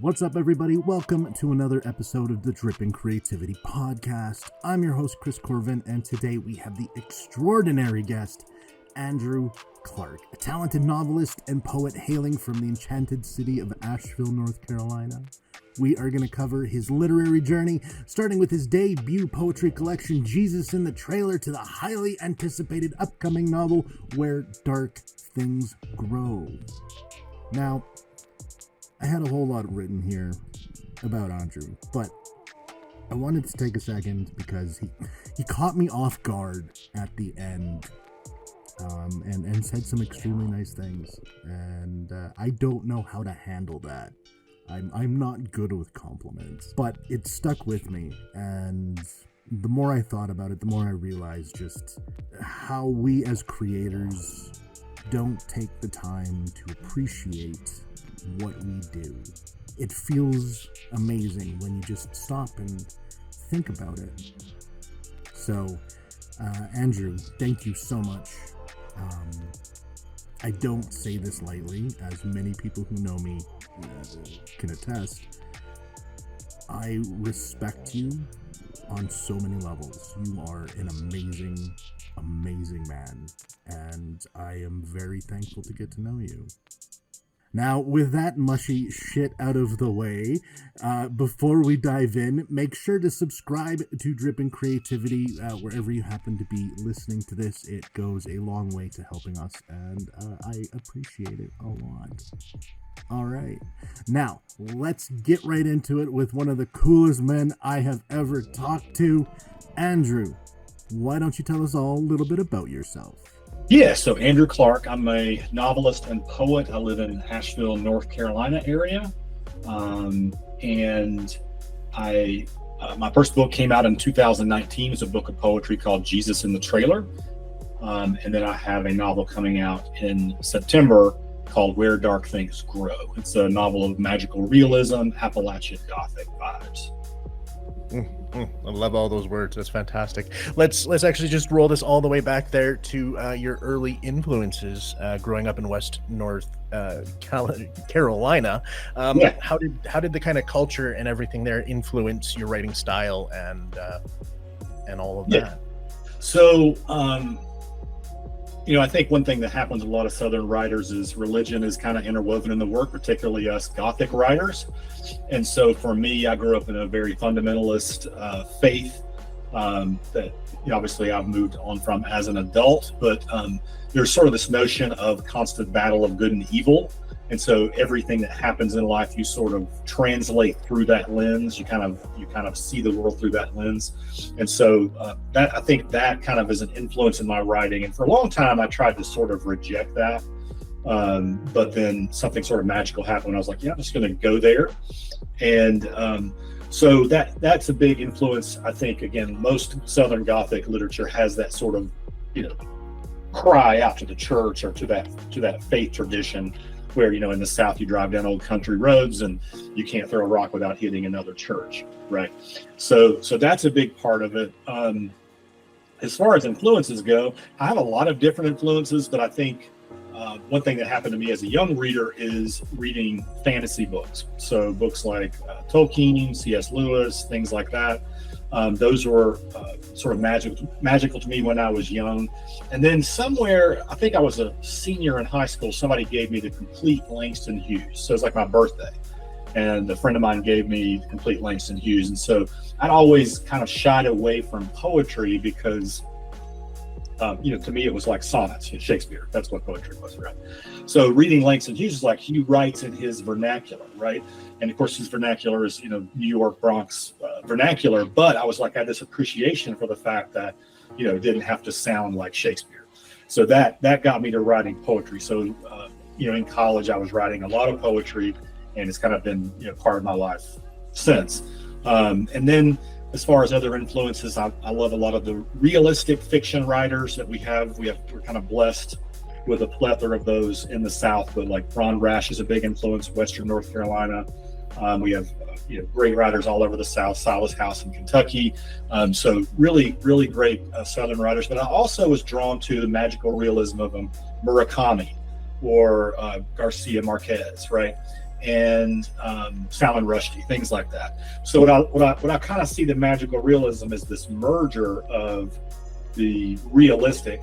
What's up, everybody? Welcome to another episode of the Dripping Creativity Podcast. I'm your host, Chris Corvan, and today we have the extraordinary guest, Andrew Clark, a talented novelist and poet hailing from the enchanted city of Asheville, North Carolina. We are going to cover his literary journey, starting with his debut poetry collection, Jesus in the Trailer, to the highly anticipated upcoming novel, Where Dark Things Grow. Now, I had a whole lot written here about Andrew, but I wanted to take a second because he caught me off guard at the end, and said some extremely nice things, and I don't know how to handle that. I'm not good with compliments, but it stuck with me, and the more I thought about it, the more I realized just how we as creators don't take the time to appreciate what we do. It feels amazing when you just stop and think about it. So, Andrew, thank you so much. I don't say this lightly, as many people who know me can attest. I respect you on so many levels. You are an amazing, amazing man, and I am very thankful to get to know you. Now, with that mushy shit out of the way, before we dive in, make sure to subscribe to Dripping Creativity wherever you happen to be listening to this. It goes a long way to helping us, and I appreciate it a lot. All right. Now, let's get right into it with one of the coolest men I have ever talked to. Andrew, why don't you tell us all a little bit about yourself? Yeah, so Andrew Clark, I'm a novelist and poet. I live in Asheville, North Carolina area. And my first book came out in 2019. It's a book of poetry called Jesus in the Trailer. And then I have a novel coming out in September called Where Dark Things Grow. It's a novel of magical realism, Appalachian Gothic vibes. I love all those words. That's fantastic. Let's actually just roll this all the way back there to your early influences growing up in North Carolina. How did the kind of culture and everything there influence your writing style and all of that? So I think one thing that happens with a lot of Southern writers is religion is kind of interwoven in the work, particularly us Gothic writers. And so for me, I grew up in a very fundamentalist faith that obviously I've moved on from as an adult, but there's sort of this notion of constant battle of good and evil. And so everything that happens in life, you sort of translate through that lens. You kind of see the world through that lens. And so I think that kind of is an influence in my writing. And for a long time, I tried to sort of reject that. But then something sort of magical happened. I was like, yeah, I'm just going to go there. And so that's a big influence. I think, again, most Southern Gothic literature has that sort of, cry out to the church or to that faith tradition, where in the South you drive down old country roads and you can't throw a rock without hitting another church, right? So that's a big part of it. As far as influences go, I have a lot of different influences, but I think one thing that happened to me as a young reader is reading fantasy books. So books like Tolkien, C.S. Lewis, things like that. Those were sort of magical to me when I was young. And then somewhere, I think I was a senior in high school, somebody gave me the complete Langston Hughes. So it's like my birthday. And a friend of mine gave me the complete Langston Hughes. And so I'd always kind of shied away from poetry because, to me, it was like sonnets, Shakespeare. That's what poetry was, right? So reading Langston Hughes is like he writes in his vernacular, right? And of course, his vernacular is, New York, Bronx vernacular. But I was like, I had this appreciation for the fact that, it didn't have to sound like Shakespeare. So that got me to writing poetry. So, in college, I was writing a lot of poetry, and it's kind of been, part of my life since. And then as far as other influences, I love a lot of the realistic fiction writers that we have. We're kind of blessed with a plethora of those in the South, but like Ron Rash is a big influence, Western North Carolina. We have great writers all over the South, Silas House in Kentucky. So really, really great Southern writers. But I also was drawn to the magical realism of Murakami or Garcia Marquez, right? and Salman Rushdie, things like that. So what I kind of see the magical realism is this merger of the realistic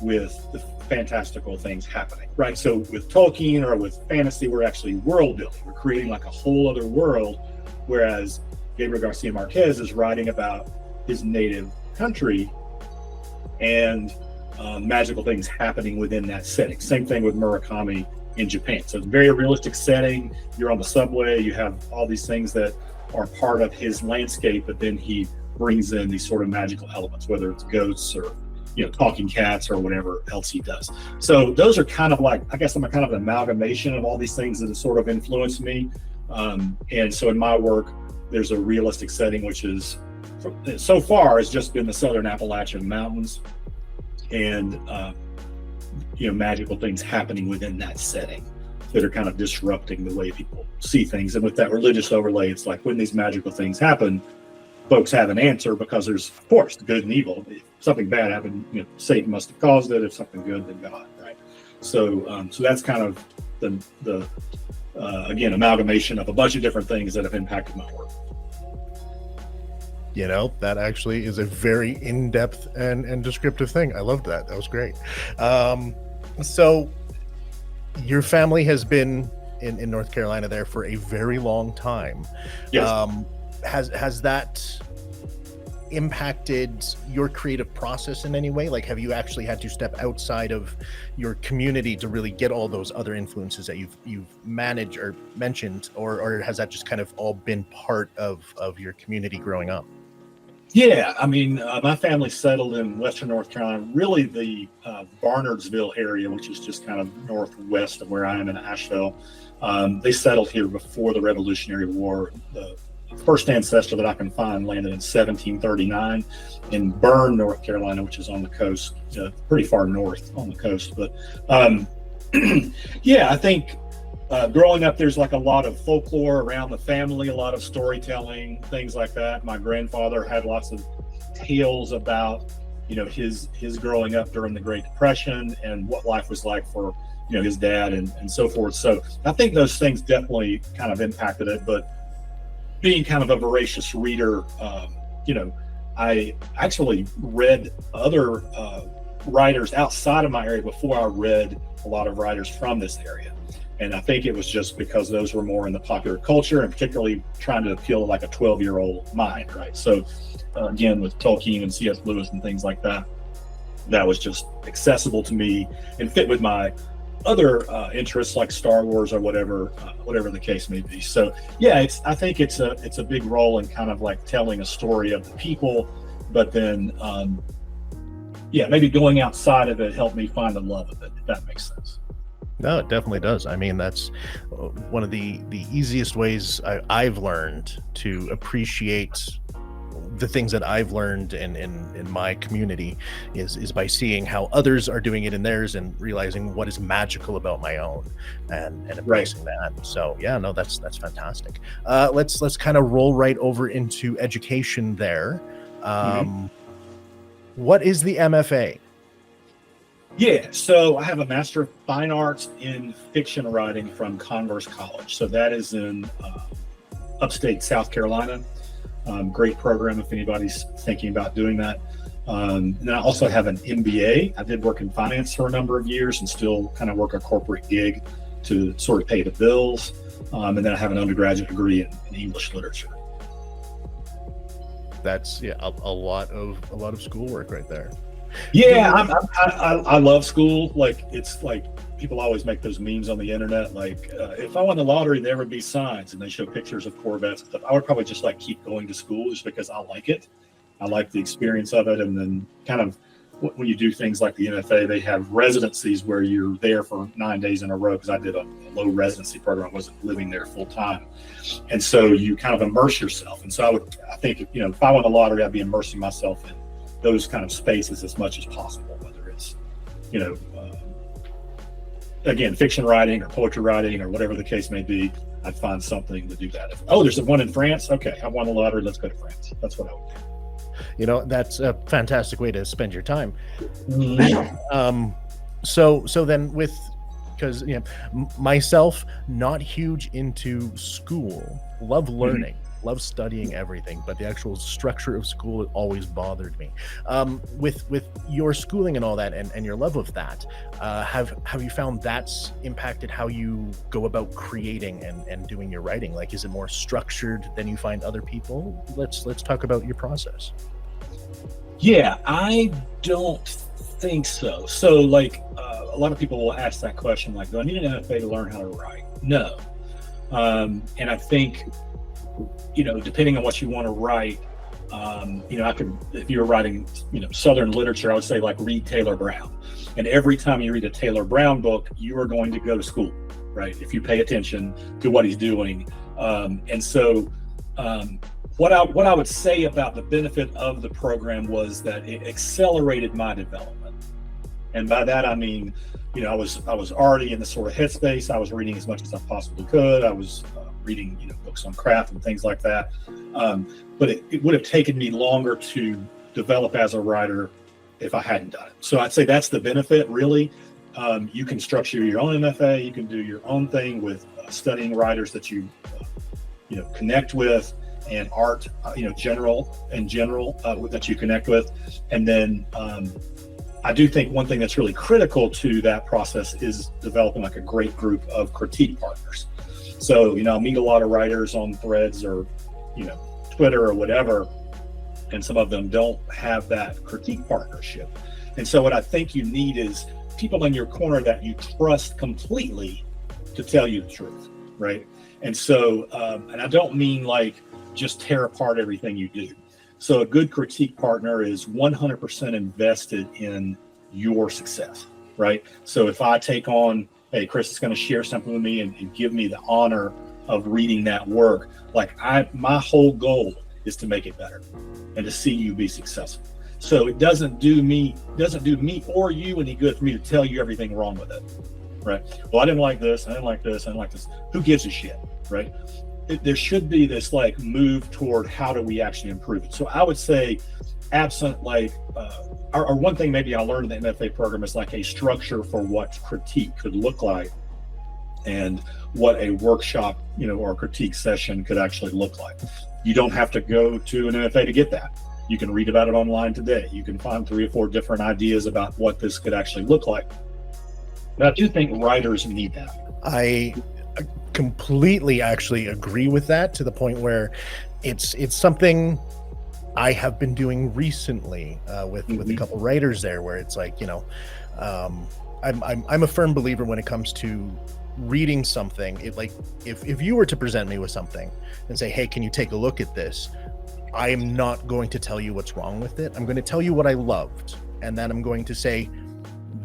with the fantastical things happening, right? So with Tolkien or with fantasy, we're actually world building. We're creating like a whole other world, whereas Gabriel Garcia Marquez is writing about his native country and magical things happening within that setting. Same thing with Murakami in Japan. So it's a very realistic setting. You're on the subway, you have all these things that are part of his landscape, but then he brings in these sort of magical elements, whether it's ghosts or talking cats or whatever else he does. So those are kind of like, I guess I'm a kind of an amalgamation of all these things that have sort of influenced me. And so in my work, there's a realistic setting, which is so far has just been the Southern Appalachian Mountains and magical things happening within that setting that are kind of disrupting the way people see things. And with that religious overlay, it's like when these magical things happen, folks have an answer because there's, of course, good and evil. If something bad happened, Satan must have caused it. If something good, then God, right? So that's kind of the again, amalgamation of a bunch of different things that have impacted my work. That actually is a very in-depth and descriptive thing. I loved that. That was great. So your family has been in North Carolina there for a very long time. Yes. Has that impacted your creative process in any way? Like, have you actually had to step outside of your community to really get all those other influences that you've managed or mentioned, or has that just kind of all been part of your community growing up? Yeah, I mean, my family settled in Western North Carolina, really the Barnardsville area, which is just kind of northwest of where I am in Asheville. They settled here before the Revolutionary War. The first ancestor that I can find landed in 1739 in Berne, North Carolina, which is on the coast, pretty far north on the coast. But yeah, I think growing up, there's like a lot of folklore around the family, a lot of storytelling, things like that. My grandfather had lots of tales about, his growing up during the Great Depression and what life was like for, his dad and so forth. So I think those things definitely kind of impacted it. But being kind of a voracious reader, I actually read other writers outside of my area before I read a lot of writers from this area. And I think it was just because those were more in the popular culture and particularly trying to appeal to like a 12-year-old mind, right? So again, with Tolkien and C.S. Lewis and things like that, that was just accessible to me and fit with my other interests like Star Wars or whatever the case may be. So yeah, I think it's a big role in kind of like telling a story of the people, but then maybe going outside of it helped me find the love of it, if that makes sense. No, it definitely does. I mean, that's one of the easiest ways I've learned to appreciate the things that I've learned in my community is by seeing how others are doing it in theirs and realizing what is magical about my own and embracing that. So yeah, no, that's fantastic. Let's kind of roll right over into education there. What is the MFA? Yeah, so I have a Master of Fine Arts in Fiction Writing from Converse College. So that is in upstate South Carolina. Great program if anybody's thinking about doing that. And then I also have an MBA. I did work in finance for a number of years and still kind of work a corporate gig to sort of pay the bills. And then I have an undergraduate degree in English literature. That's a lot of schoolwork right there. Yeah, I love school. Like, it's like people always make those memes on the internet. Like, if I won the lottery, there would be signs, and they show pictures of Corvettes and stuff. I would probably just like keep going to school just because I like it. I like the experience of it, and then kind of when you do things like the NFA, they have residencies where you're there for 9 days in a row. Because I did a low residency program, I wasn't living there full time, and so you kind of immerse yourself. And so I think if I won the lottery, I'd be immersing myself in those kind of spaces as much as possible, whether it's, again, fiction writing or poetry writing or whatever the case may be. I'd find something to do that. There's one in France. Okay, I won the lottery. Let's go to France. That's what I would do. That's a fantastic way to spend your time. Mm-hmm. So then with because myself, not huge into school, love learning, love studying everything, but the actual structure of school, it always bothered me. With your schooling and all that, and your love of that, have you found that's impacted how you go about creating and doing your writing? Like, is it more structured than you find other people? Let's talk about your process. Yeah, I don't think so. So like a lot of people will ask that question, like, do I need an MFA to learn how to write? No. And I think, depending on what you want to write, I could, if you're writing, Southern literature, I would say like read Taylor Brown. And every time you read a Taylor Brown book, you are going to go to school, right? If you pay attention to what he's doing. And so what I would say about the benefit of the program was that it accelerated my development. And by that, I mean, I was already in the sort of headspace. I was reading as much as I possibly could. I was reading, books on craft and things like that. But it would have taken me longer to develop as a writer if I hadn't done it. So I'd say that's the benefit, really. You can structure your own MFA. You can do your own thing with studying writers that you, connect with, and art, general that you connect with. And then I do think one thing that's really critical to that process is developing like a great group of critique partners. So, I meet a lot of writers on Threads or, Twitter or whatever, and some of them don't have that critique partnership. And so what I think you need is people in your corner that you trust completely to tell you the truth, right? And so, and I don't mean like just tear apart everything you do. So a good critique partner is 100% invested in your success, right? So if I take on, hey, Chris is going to share something with me and give me the honor of reading that work, like my whole goal is to make it better and to see you be successful. So it doesn't do me or you any good for me to tell you everything wrong with it, right? Well, I didn't like this, I didn't like this, I didn't like this. Who gives a shit, right? There should be this like move toward how do we actually improve it. So I would say absent like, or one thing maybe I learned in the MFA program is like a structure for what critique could look like and what a workshop, or a critique session could actually look like. You don't have to go to an MFA to get that. You can read about it online today. You can find 3 or 4 different ideas about what this could actually look like. But I do think writers need that. I completely actually agree with that, to the point where it's something I have been doing recently with a couple writers there, where it's like, I'm a firm believer when it comes to reading something. It like if you were to present me with something and say, hey, can you take a look at this? I am not going to tell you what's wrong with it. I'm going to tell you what I loved, and then I'm going to say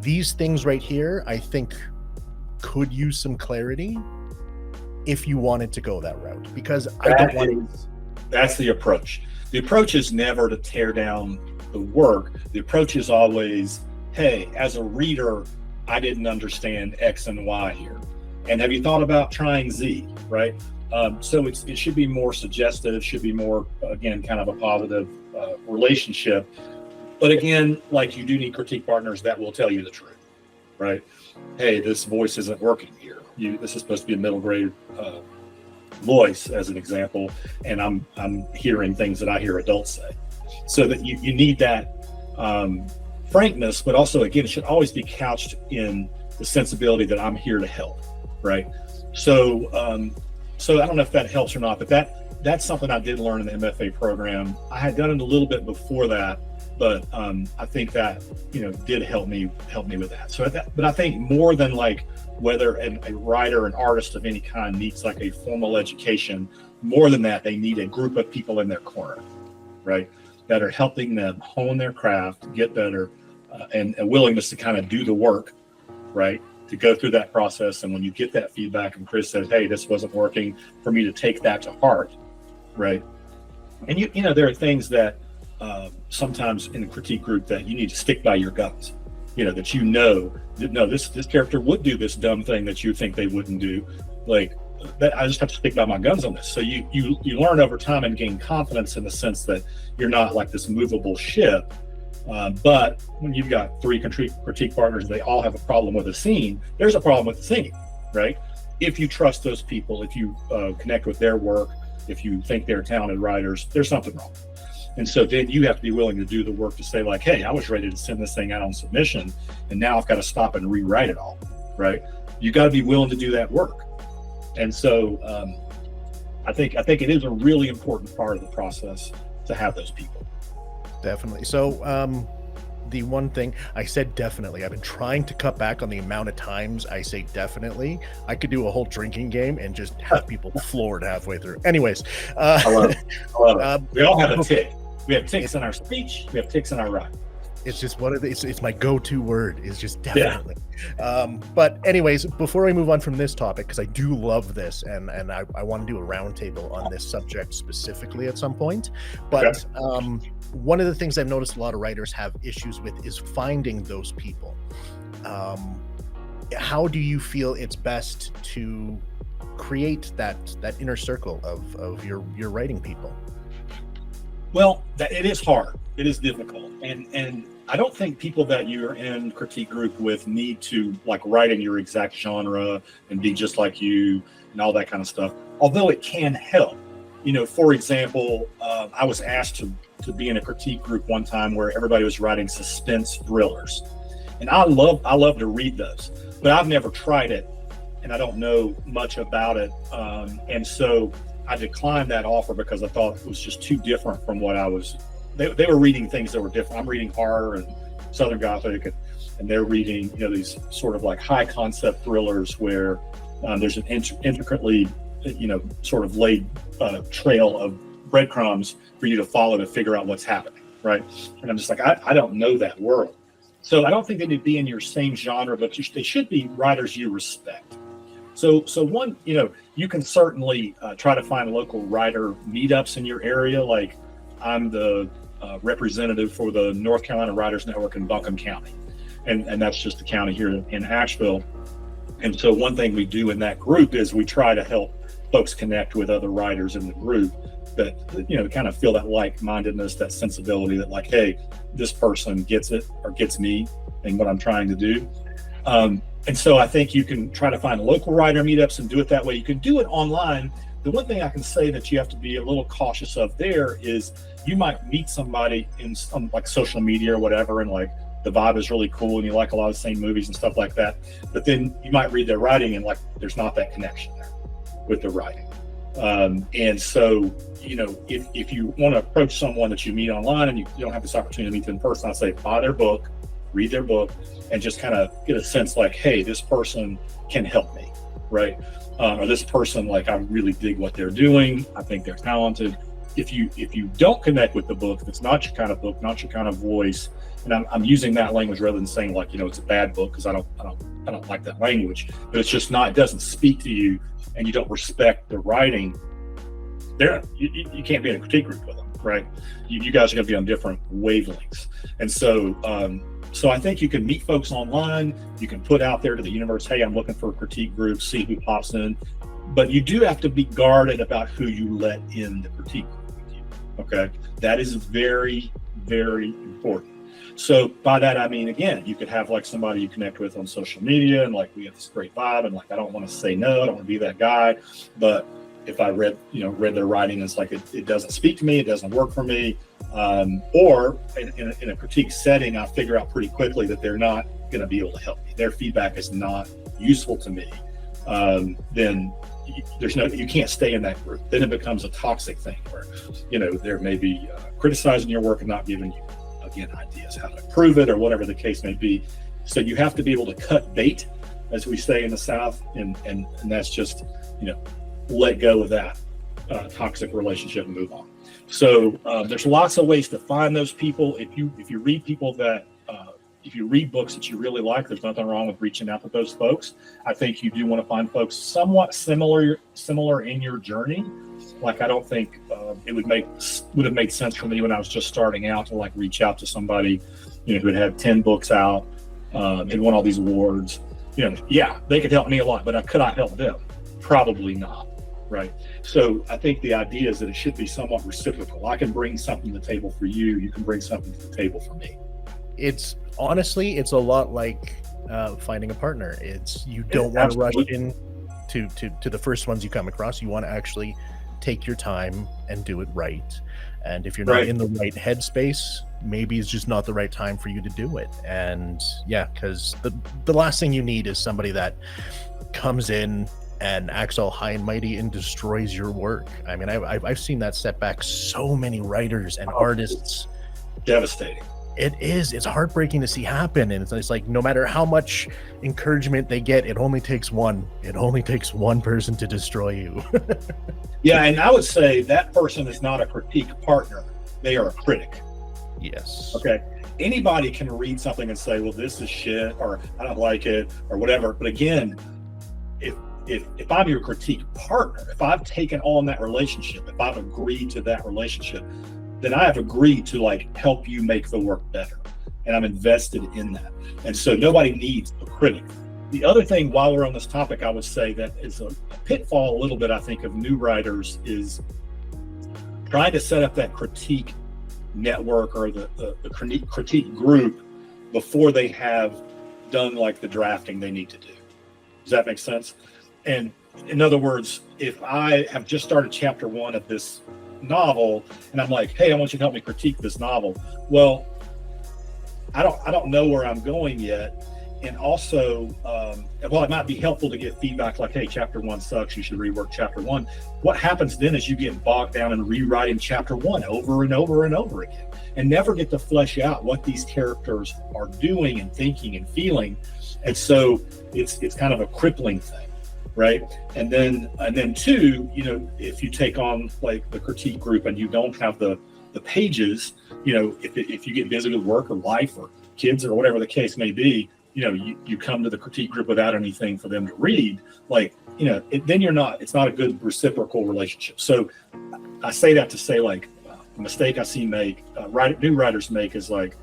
these things right here I think could use some clarity if you wanted to go that route, because that's the approach. The approach is never to tear down the work. The approach is always, hey, as a reader, I didn't understand X and Y here. And have you thought about trying Z, right? So it should be more suggestive, should be more, again, kind of a positive relationship. But again, like, you do need critique partners that will tell you the truth, right? Hey, this voice isn't working here. This is supposed to be a middle grade voice, as an example, and I'm hearing things that I hear adults say. So that you need that frankness, but also, again, it should always be couched in the sensibility that I'm here to help, right? So I don't know if that helps or not, but that's something I did learn in the MFA program. I had done it a little bit before that, but I think that did help me with that. So but I think more than like whether a writer, an artist of any kind needs like a formal education, more than that, they need a group of people in their corner, right, that are helping them hone their craft, get better, and a willingness to kind of do the work, right, to go through that process. And when you get that feedback and Chris says, hey, this wasn't working, for me to take that to heart, right? And there are things that sometimes in a critique group that you need to stick by your guns, that no, this character would do this dumb thing that you think they wouldn't do. Like, that I just have to stick by my guns on this. So you learn over time and gain confidence in the sense that you're not like this movable ship, But when you've got three critique partners, they all have a problem with a scene, there's a problem with the scene, right? If you trust those people, if you connect with their work, if you think they're talented writers, there's something wrong. And so then you have to be willing to do the work to say like, hey, I was ready to send this thing out on submission, and now I've got to stop and rewrite it all, right? You got to be willing to do that work. And so I think it is a really important part of the process to have those people. Definitely. So the one thing I said, definitely, I've been trying to cut back on the amount of times I say definitely. I could do a whole drinking game and just have people floored halfway through. Anyways, I love it. We all have a tick. We have ticks in our speech. We have ticks in our writing. It's just one of the, it's my go-to word is just definitely. Yeah. But anyways, before we move on from this topic, because I do love this, and I want to do a roundtable on this subject specifically at some point. But one of the things I've noticed a lot of writers have issues with is finding those people. How do you feel it's best to create that inner circle of your writing people? Well, it is hard. It is difficult. And I don't think people that you're in critique group with need to like write in your exact genre and be just like you and all that kind of stuff. Although it can help. You know, for example, I was asked to be in a critique group one time where everybody was writing suspense thrillers. And I love to read those, but I've never tried it and I don't know much about it. And so I declined that offer because I thought it was just too different from what I was. They were reading things that were different. I'm reading horror and Southern Gothic, and they're reading, you know, these sort of like high concept thrillers where there's an intricately, you know, sort of laid trail of breadcrumbs for you to follow to figure out what's happening, right? And I'm just like, I don't know that world. So I don't think they need to be in your same genre, but they should be writers you respect. So one, you know, you can certainly try to find local writer meetups in your area. Like I'm the representative for the North Carolina Writers Network in Buncombe County. And that's just the county here in Asheville. And so one thing we do in that group is we try to help folks connect with other writers in the group that, you know, kind of feel that like-mindedness, that sensibility that like, hey, this person gets it or gets me and what I'm trying to do. And so I think you can try to find local writer meetups and do it that way. You can do it online. The one thing I can say that you have to be a little cautious of there is you might meet somebody in some like social media or whatever, and like the vibe is really cool and you like a lot of the same movies and stuff like that. But then you might read their writing and like there's not that connection there with the writing. And so, you know, if you want to approach someone that you meet online and you don't have this opportunity to meet them in person, I'd say buy their book, read their book, and just kind of get a sense like, hey, this person can help me, right? Or this person, like, I really dig what they're doing. I think they're talented. If you don't connect with the book, if it's not your kind of book, not your kind of voice, and I'm using that language rather than saying like, you know, it's a bad book because I don't like that language, but it's just not, it doesn't speak to you and you don't respect the writing, you can't be in a critique group with them, right? You guys are going to be on different wavelengths. And so, so I think you can meet folks online. You can put out there to the universe, hey, I'm looking for a critique group, see who pops in. But you do have to be guarded about who you let in the critique group with you, okay? That is very, very important. So by that, I mean, again, you could have like somebody you connect with on social media and like, we have this great vibe and like, I don't want to say no, I don't want to be that guy. But if I read their writing, it's like, it doesn't speak to me, it doesn't work for me. Or in a critique setting, I figure out pretty quickly that they're not going to be able to help me. Their feedback is not useful to me. Then you can't stay in that group. Then it becomes a toxic thing where, you know, there may be criticizing your work and not giving you, again, ideas how to improve it or whatever the case may be. So you have to be able to cut bait, as we say in the South, and that's just, you know, let go of that toxic relationship and move on. So there's lots of ways to find those people. If you read people that if you read books that you really like, there's nothing wrong with reaching out to those folks. I think you do want to find folks somewhat similar in your journey. Like, I don't think it would have made sense for me when I was just starting out to like reach out to somebody, you know, who had 10 books out, and won all these awards. You know, yeah, they could help me a lot, but could I help them? Probably not, right? So I think the idea is that it should be somewhat reciprocal. I can bring something to the table for you. You can bring something to the table for me. It's honestly, it's a lot like finding a partner. It's you don't want to rush in to the first ones you come across. You want to actually take your time and do it right. And if you're not in the right headspace, maybe it's just not the right time for you to do it. And yeah, because the last thing you need is somebody that comes in and acts all high and mighty and destroys your work. I mean, I've seen that set back so many writers and artists. Devastating. It's heartbreaking to see happen. And it's like, no matter how much encouragement they get, it only takes one person to destroy you. Yeah, and I would say that person is not a critique partner. They are a critic. Yes. Okay. Anybody can read something and say, well, this is shit, or I don't like it, or whatever. But again, if I'm your critique partner, if I've taken on that relationship, if I've agreed to that relationship, then I have agreed to like help you make the work better. And I'm invested in that. And so nobody needs a critic. The other thing, while we're on this topic, I would say that is a pitfall a little bit, I think, of new writers is trying to set up that critique network or the critique group before they have done like the drafting they need to do. Does that make sense? And in other words, if I have just started chapter 1 of this novel and I'm like, hey, I want you to help me critique this novel. Well, I don't know where I'm going yet. And also, well, it might be helpful to get feedback like, hey, chapter 1 sucks, you should rework chapter 1. What happens then is you get bogged down in rewriting chapter 1 over and over and over again and never get to flesh out what these characters are doing and thinking and feeling. And so it's kind of a crippling thing, right? And then two, you know, if you take on like the critique group and you don't have the pages, you know, if you get busy with work or life or kids or whatever the case may be, you know, you come to the critique group without anything for them to read, like, you know, then it's not a good reciprocal relationship. So I say that to say, like, a mistake I see new writers make is like,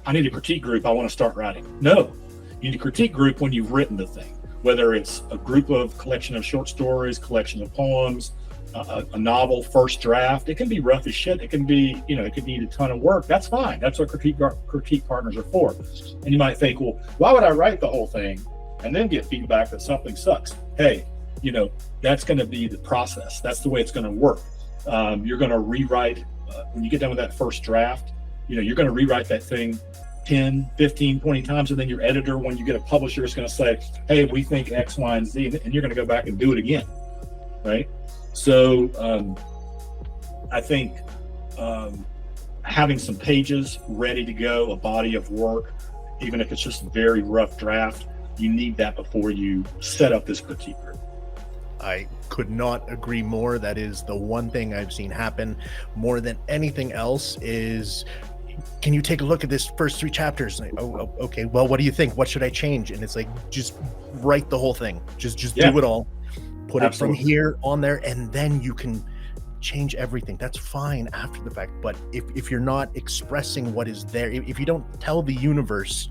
I need a critique group, I want to start writing. No, you need a critique group when you've written the thing, whether it's a group of collection of short stories, collection of poems, a novel, first draft. It can be rough as shit. It can be, you know, it could need a ton of work. That's fine. That's what critique partners are for. And you might think, well, why would I write the whole thing and then get feedback that something sucks? Hey, you know, that's going to be the process. That's the way it's going to work. You're going to rewrite, when you get done with that first draft, you know, you're going to rewrite that thing 10, 15, 20 times. And then your editor, when you get a publisher, is going to say, hey, we think X, Y, and Z. And you're going to go back and do it again. Right. So I think having some pages ready to go, a body of work, even if it's just a very rough draft, you need that before you set up this critique group. I could not agree more. That is the one thing I've seen happen more than anything else is, can you take a look at this first 3 chapters? Like, oh, okay. Well, what do you think? What should I change? And it's like, just write the whole thing. Just do it all. Put Absolutely. It from here on there, and then you can change everything. That's fine after the fact. But if you're not expressing what is there, if you don't tell the universe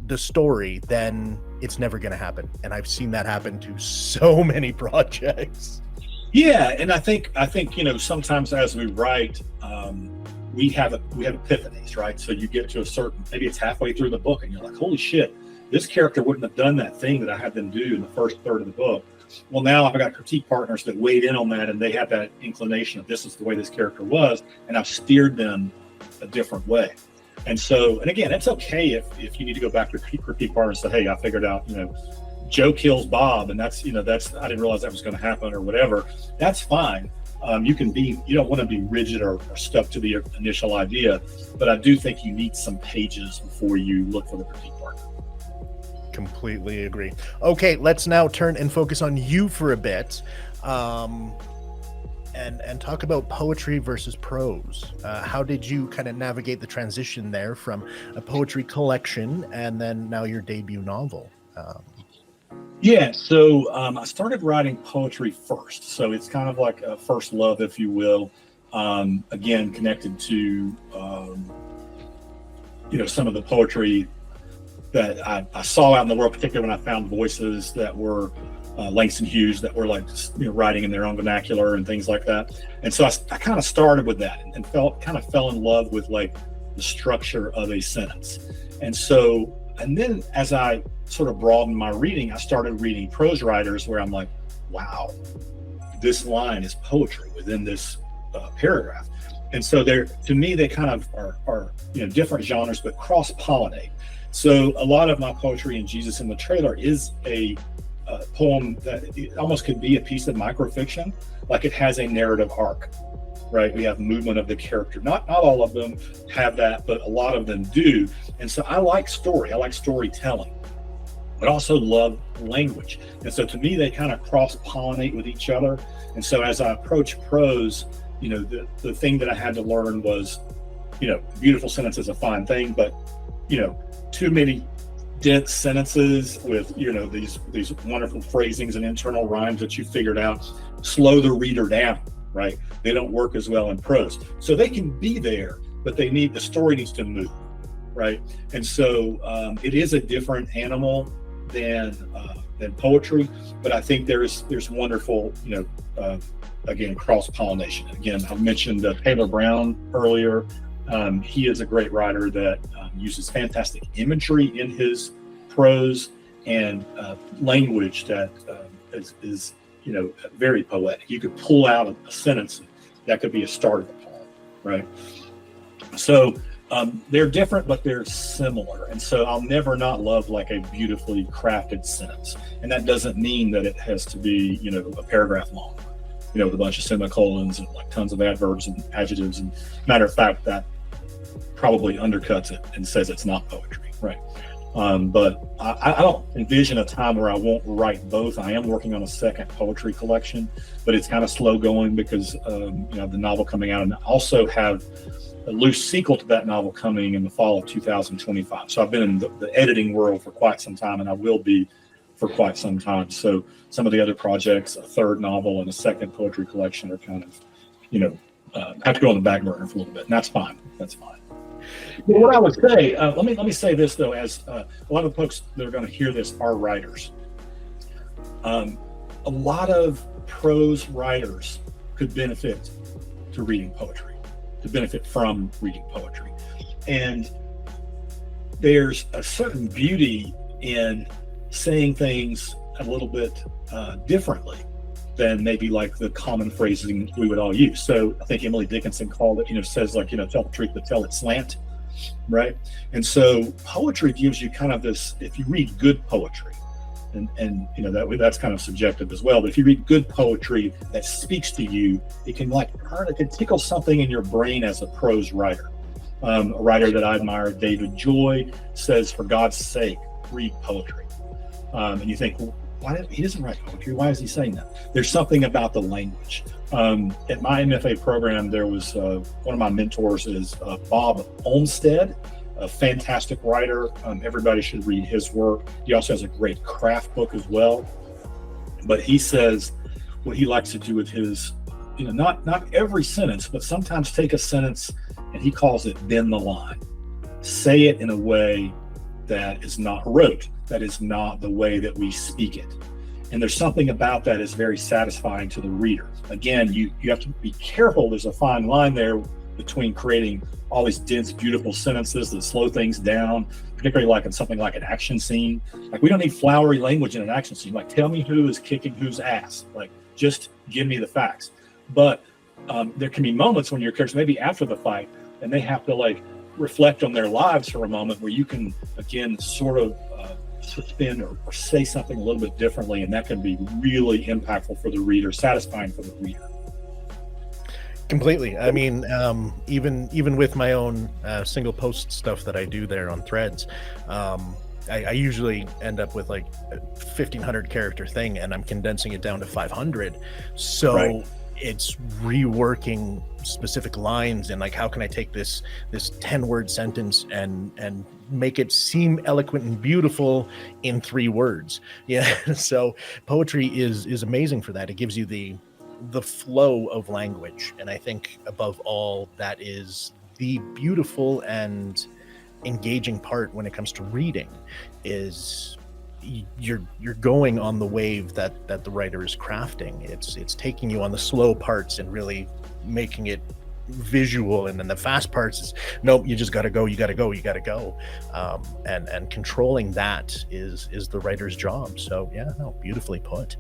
the story, then it's never going to happen. And I've seen that happen to so many projects. Yeah, and I think you know, sometimes as we write, we have epiphanies, right? So you get to a certain, maybe it's halfway through the book, and you're like, holy shit, this character wouldn't have done that thing that I had them do in the first third of the book. Well, now I've got critique partners that weighed in on that, and they have that inclination of this is the way this character was, and I've steered them a different way. And so, and again, it's okay if you need to go back to critique partners and say, hey, I figured out, you know, Joe kills Bob, and that's, you know, that's, I didn't realize that was going to happen or whatever. That's fine. You don't want to be rigid or stuck to the initial idea, but I do think you need some pages before you look for the critique partner. Completely agree. Okay, let's now turn and focus on you for a bit, and talk about poetry versus prose. How did you kind of navigate the transition there from a poetry collection and then now your debut novel? So I started writing poetry first, so it's kind of like a first love, if you will. Again, connected to you know, some of the poetry that I saw out in the world, particularly when I found voices that were Langston Hughes, that were like, you know, writing in their own vernacular and things like that. And so I kind of started with that and fell in love with like the structure of a sentence. And then as I sort of broadened my reading, I started reading prose writers where I'm like, wow, this line is poetry within this paragraph. And so to me, they kind of are different genres, but cross-pollinate. So a lot of my poetry in Jesus in the Trailer is a poem that it almost could be a piece of microfiction, like it has a narrative arc, right? We have movement of the character. Not all of them have that, but a lot of them do. And so I like story. I like storytelling, but also love language. And so to me, they kind of cross-pollinate with each other. And so as I approach prose, the thing that I had to learn was, beautiful sentence is a fine thing, but, too many dense sentences with, these wonderful phrasings and internal rhymes that you figured out slow the reader down, right? They don't work as well in prose. So they can be there, but the story needs to move, right? And so it is a different animal than poetry, but I think there's wonderful, again, cross-pollination. Again, I mentioned Taylor Brown earlier. He is a great writer that uses fantastic imagery in his prose and language that is very poetic. You could pull out a sentence that could be a start of a poem, right? So they're different, but they're similar. And so I'll never not love like a beautifully crafted sentence. And that doesn't mean that it has to be, a paragraph long, with a bunch of semicolons and like tons of adverbs and adjectives. And matter of fact, that probably undercuts it and says it's not poetry, right? But I don't envision a time where I won't write both. I am working on a second poetry collection, but it's kind of slow going because the novel coming out, and I also have a loose sequel to that novel coming in the fall of 2025. So I've been in the editing world for quite some time, and I will be for quite some time. So some of the other projects, a third novel and a second poetry collection, are kind of, have to go on the back burner for a little bit, and that's fine. That's fine. But what I would say, let me say this though, as a lot of the folks that are going to hear this are writers. A lot of prose writers could benefit to reading poetry, to benefit from reading poetry, and there's a certain beauty in saying things a little bit differently than maybe like the common phrasing we would all use. So I think Emily Dickinson called it, says like, tell the truth, but tell it slant, right? And so poetry gives you kind of this, if you read good poetry, and that's kind of subjective as well, but if you read good poetry that speaks to you, it can tickle something in your brain as a prose writer. A writer that I admire, David Joy, says, for God's sake, read poetry. And you think, well, he doesn't write poetry. Why is he saying that? There's something about the language. At my MFA program, there was one of my mentors is Bob Olmsted, a fantastic writer. Everybody should read his work. He also has a great craft book as well. But he says what he likes to do with his, not every sentence, but sometimes take a sentence and he calls it bend the line. Say it in a way that is not rote, that is not the way that we speak it. And there's something about that is very satisfying to the reader. Again, you have to be careful. There's a fine line there between creating all these dense, beautiful sentences that slow things down, particularly like in something like an action scene. Like, we don't need flowery language in an action scene. Like, tell me who is kicking whose ass. Like, just give me the facts. But there can be moments when your characters, maybe after the fight, and they have to reflect on their lives for a moment, where you can, again, sort of suspend or say something a little bit differently, and that can be really impactful for the reader, satisfying for the reader. Completely. I mean, even with my own single post stuff that I do there on Threads, I usually end up with like a 1,500 character thing, and I'm condensing it down to 500. So right. It's reworking specific lines and like, how can I take this 10-word sentence and make it seem eloquent and beautiful in 3 words. Yeah. So poetry is amazing for that. It gives you the flow of language, and I think above all, that is the beautiful and engaging part when it comes to reading, is you're going on the wave that the writer is crafting. It's taking you on the slow parts and really making it visual, and then the fast parts is nope, you just gotta go, and controlling that is the writer's job. So yeah, no, beautifully put.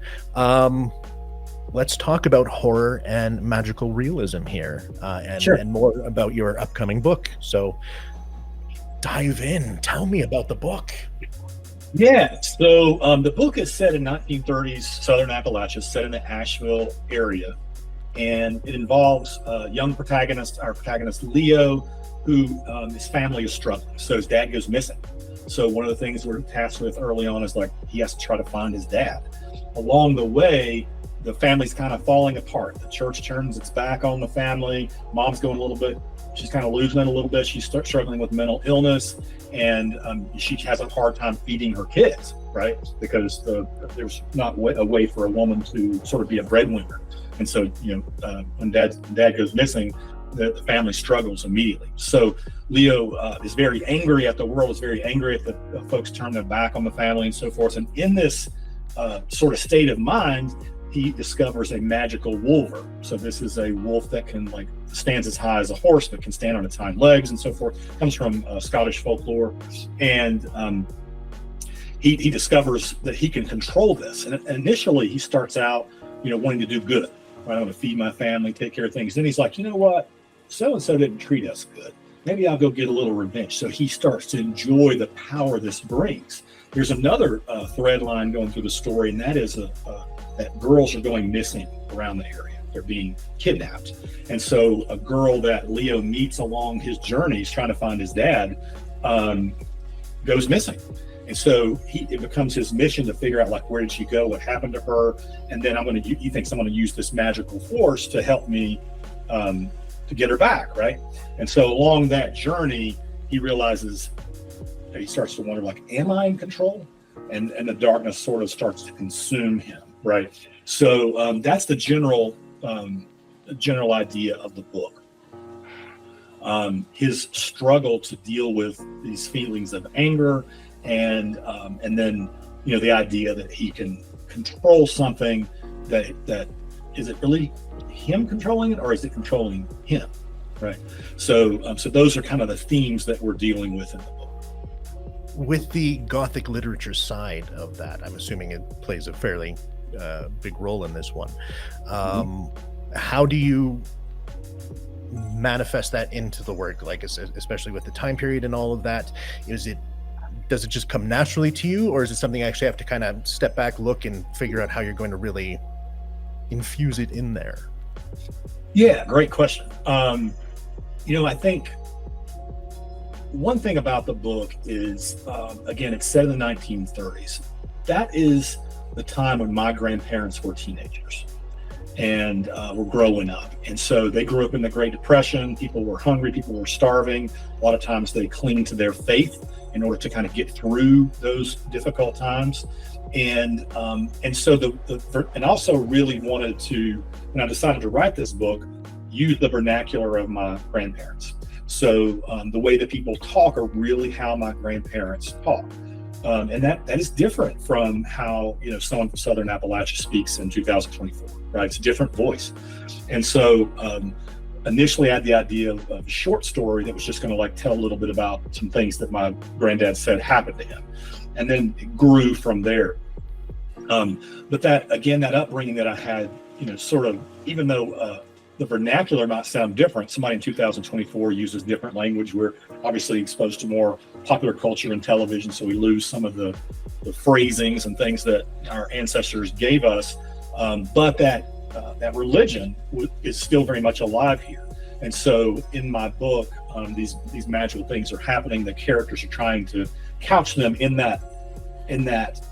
Let's talk about horror and magical realism here, and more about your upcoming book. So dive in, tell me about the book. Yeah, so the book is set in 1930s Southern Appalachia, set in the Asheville area. And it involves a young protagonist, our protagonist Leo, who his family is struggling. So his dad goes missing. So one of the things we're tasked with early on is like he has to try to find his dad. Along the way, the family's kind of falling apart. The church turns its back on the family. Mom's going a little bit, she's kind of losing it a little bit. She's struggling with mental illness, and she has a hard time feeding her kids, right? Because there's not a way for a woman to sort of be a breadwinner. And so, when dad goes missing, the family struggles immediately. So Leo is very angry at the world, is very angry at the folks turning their back on the family and so forth. And in this sort of state of mind, he discovers a magical wolver. So this is a wolf that can stands as high as a horse, but can stand on its hind legs and so forth. Comes from Scottish folklore. And he discovers that he can control this. And initially he starts out, wanting to do good. I want to feed my family, take care of things. Then he's like, you know what? So-and-so didn't treat us good. Maybe I'll go get a little revenge. So he starts to enjoy the power this brings. There's another thread line going through the story, and that is that girls are going missing around the area. They're being kidnapped. And so a girl that Leo meets along his journeys trying to find his dad goes missing. And so it becomes his mission to figure out where did she go, what happened to her, and then he thinks I'm going to use this magical force to help me to get her back, right? And so along that journey, he realizes, he starts to wonder, am I in control? And the darkness sort of starts to consume him, right? So that's the general idea of the book. His struggle to deal with these feelings of anger. And then the idea that he can control something that is it really him controlling it, or is it controlling him, right? So those are kind of the themes that we're dealing with in the book. With the Gothic literature side of that, I'm assuming it plays a fairly big role in this one. How do you manifest that into the work, especially with the time period and all of that? Does it just come naturally to you, or is it something you actually have to kind of step back, look, and figure out how you're going to really infuse it in there? Yeah, great question. I think one thing about the book is, again, it's set in the 1930s. That is the time when my grandparents were teenagers and were growing up. And so they grew up in the Great Depression. People were hungry, people were starving. A lot of times they cling to their faith in order to kind of get through those difficult times. And so and also really wanted to, when I decided to write this book, use the vernacular of my grandparents. So the way that people talk are really how my grandparents talk. And that is different from how someone from Southern Appalachia speaks in 2024, right? It's a different voice. And so initially I had the idea of a short story that was just going to tell a little bit about some things that my granddad said happened to him, and then it grew from there. But that upbringing that I had, sort of, even though the vernacular might sound different, somebody in 2024 uses different language. We're obviously exposed to more popular culture and television, so we lose some of the phrasings and things that our ancestors gave us. But that religion is still very much alive here. And so in my book, these magical things are happening. The characters are trying to couch them in that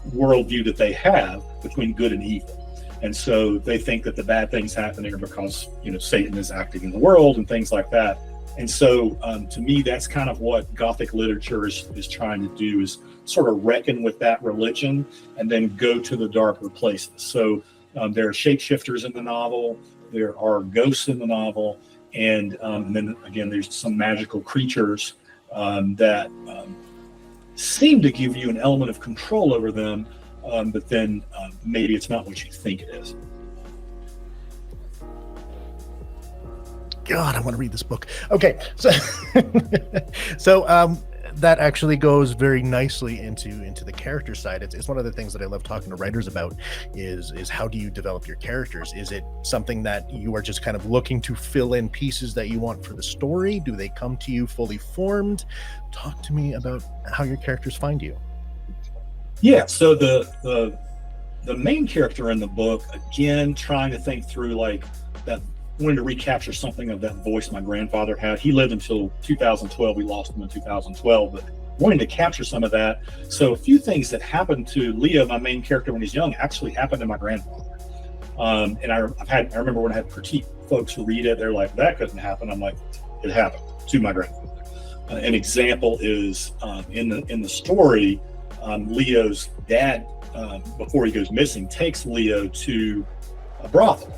worldview that they have between good and evil. And so they think that the bad things happening are because, Satan is acting in the world and things like that. And so to me, that's kind of what Gothic literature is trying to do, is sort of reckon with that religion and then go to the darker places. So there are shapeshifters in the novel, there are ghosts in the novel, and then again, there's some magical creatures that seem to give you an element of control over them, but then maybe it's not what you think it is. God, I want to read this book. Okay, so that actually goes very nicely into the character side. It's one of the things that I love talking to writers about is how do you develop your characters? Is it something that you are just kind of looking to fill in pieces that you want for the story? Do they come to you fully formed? Talk to me about how your characters find you. Yeah, so the main character in the book, again, trying to think through like that, wanting to recapture something of that voice my grandfather had. He lived until 2012. We lost him in 2012, but wanting to capture some of that. So a few things that happened to Leo, my main character, when he's young, actually happened to my grandfather. And I remember when I had critique folks who read it, they're like, that couldn't happen. I'm like, it happened to my grandfather. An example is in the story, Leo's dad, before he goes missing, takes Leo to a brothel.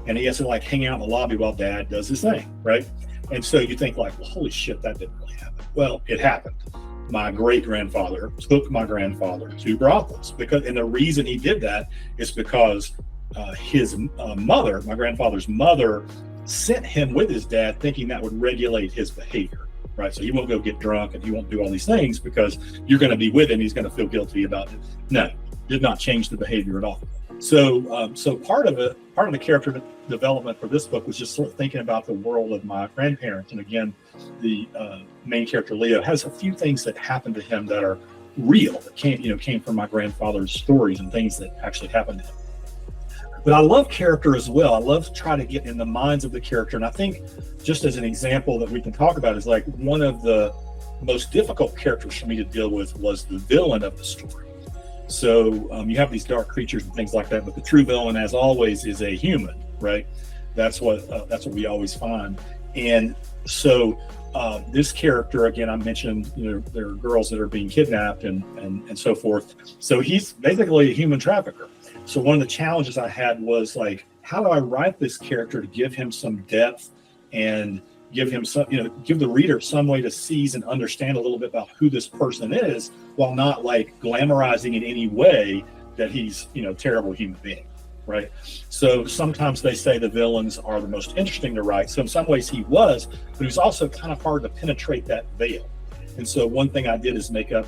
And he has to like hang out in the lobby while dad does his thing, right? And so you think like, well, holy shit, that didn't really happen. Well, it happened. My great grandfather took my grandfather to brothels and the reason he did that is because his mother, my grandfather's mother, sent him with his dad thinking that would regulate his behavior, right? So he won't go get drunk and he won't do all these things because you're going to be with him. He's going to feel guilty about it. No, did not change the behavior at all. So part of the character development for this book was just sort of thinking about the world of my grandparents. And again, the main character Leo has a few things that happened to him that are real, that came from my grandfather's stories and things that actually happened to him. But I love character as well. I love to try to get in the minds of the character. And I think just as an example that we can talk about is like one of the most difficult characters for me to deal with was the villain of the story. So you have these dark creatures and things like that, but the true villain, as always, is a human, right? That's what we always find. And so this character, again, I mentioned, there are girls that are being kidnapped and so forth. So he's basically a human trafficker. So one of the challenges I had was like, how do I write this character to give him some depth and give him some, give the reader some way to seize and understand a little bit about who this person is, while not like glamorizing in any way that he's, terrible human being, right? So sometimes they say the villains are the most interesting to write. So in some ways he was, but he was also kind of hard to penetrate that veil. And so one thing I did is make up,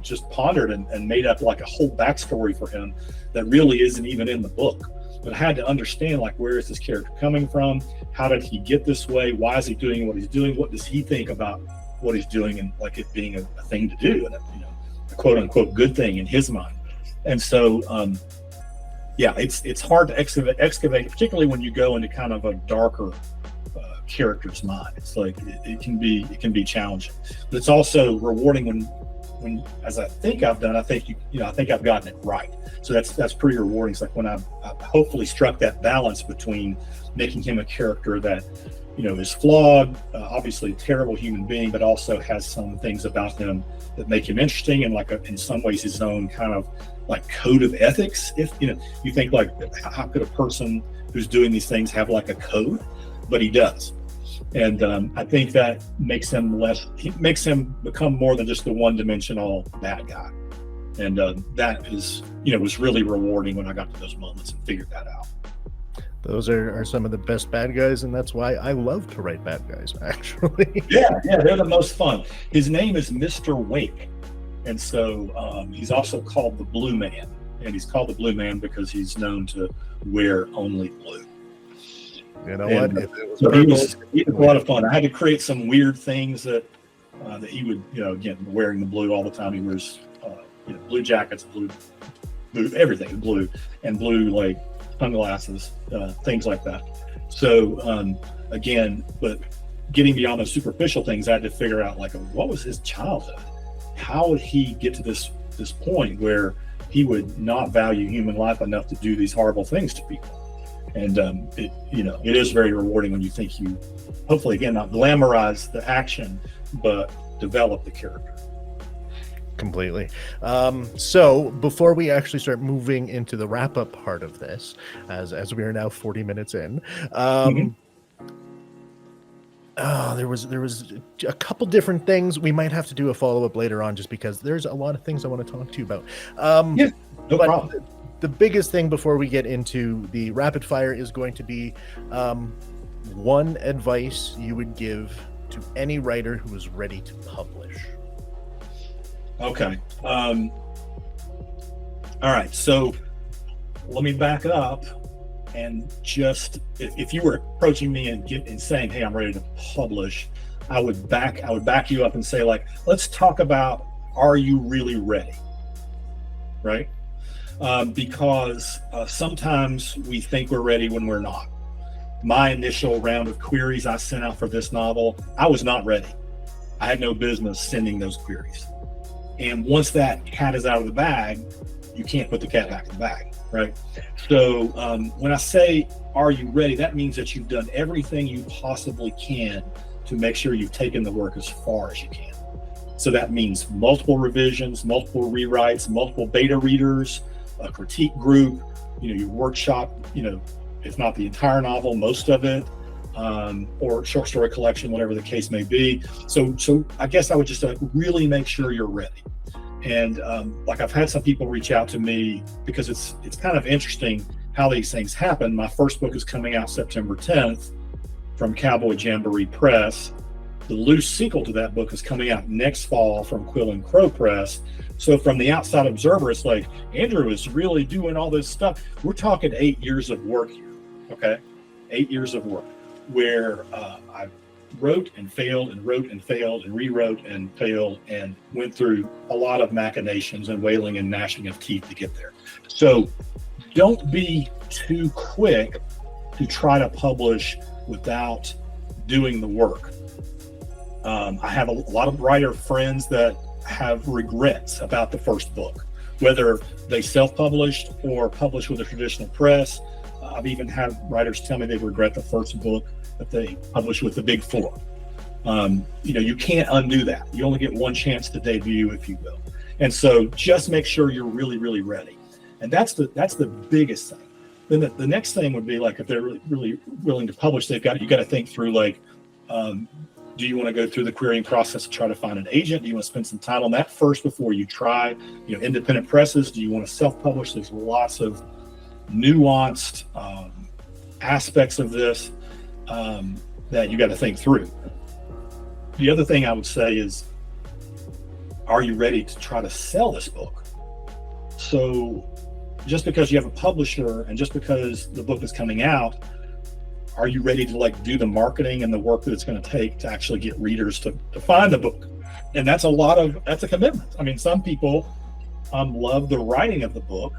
just pondered and made up like a whole backstory for him that really isn't even in the book. But I had to understand, like, where is this character coming from? How did he get this way? Why is he doing what he's doing? What does he think about what he's doing and like it being a thing to do and a quote unquote good thing in his mind? And so, it's hard to excavate, particularly when you go into kind of a darker character's mind. It's like it can be challenging, but it's also rewarding when as I think I've done, I think I think I've gotten it right. So that's pretty rewarding. It's like when I've hopefully struck that balance between making him a character that is flawed, obviously a terrible human being, but also has some things about him that make him interesting and like in some ways his own kind of like code of ethics. If you think like, how could a person who's doing these things have like a code? But he does. And I think that makes him become more than just the one-dimensional bad guy. And that is, was really rewarding when I got to those moments and figured that out. Those are some of the best bad guys, and that's why I love to write bad guys, actually. Yeah, they're the most fun. His name is Mr. Wake, and so he's also called the Blue Man, and he's called the Blue Man because he's known to wear only blue. You know what? So he was a lot of fun. I had to create some weird things that he would, again, wearing the blue all the time. He wears, blue jackets, blue everything, blue, and blue like sunglasses, things like that. So again, but getting beyond those superficial things, I had to figure out like, what was his childhood? How would he get to this point where he would not value human life enough to do these horrible things to people? And it is very rewarding when you think you, hopefully, again, not glamorize the action, but develop the character. Completely. So before we actually start moving into the wrap-up part of this, as we are now 40 minutes in, there was a couple different things. We might have to do a follow-up later on, just because there's a lot of things I want to talk to you about. No problem. The biggest thing before we get into the rapid fire is going to be one advice you would give to any writer who is ready to publish. Okay. All right. So let me back up and just, if you were approaching me and saying, "Hey, I'm ready to publish," I would back you up and say, like, let's talk about, are you really ready? Right? Because sometimes we think we're ready when we're not. My initial round of queries I sent out for this novel, I was not ready. I had no business sending those queries. And once that cat is out of the bag, you can't put the cat back in the bag, right? So when I say, are you ready? That means that you've done everything you possibly can to make sure you've taken the work as far as you can. So that means multiple revisions, multiple rewrites, multiple beta readers, a critique group, your workshop, if not the entire novel, most of it, or short story collection, whatever the case may be. So I guess I would just really make sure you're ready. And like, I've had some people reach out to me because it's kind of interesting how these things happen. My first book is coming out September 10th from Cowboy Jamboree Press. The loose sequel to that book is coming out next fall from Quill and Crow Press. So from the outside observer, it's like, Andrew is really doing all this stuff. We're talking 8 years of work here, okay? 8 years of work where I wrote and failed and wrote and failed and rewrote and failed and went through a lot of machinations and wailing and gnashing of teeth to get there. So don't be too quick to try to publish without doing the work. I have a lot of writer friends that have regrets about the first book, whether they self-published or published with a traditional press. I've even had writers tell me they regret the first book that they published with the Big Four. You can't undo that. You only get one chance to debut, if you will. And so just make sure you're really, really ready. And that's the biggest thing. Then the next thing would be, like, if they're really, really willing to publish, you got to think through, like, do you want to go through the querying process to try to find an agent? Do you want to spend some time on that first before you try, independent presses? Do you want to self-publish? There's lots of nuanced aspects of this that you got to think through. The other thing I would say is, are you ready to try to sell this book? So just because you have a publisher and just because the book is coming out, are you ready to, like, do the marketing and the work that it's going to take to actually get readers to find the book? And that's a commitment. I mean, some people love the writing of the book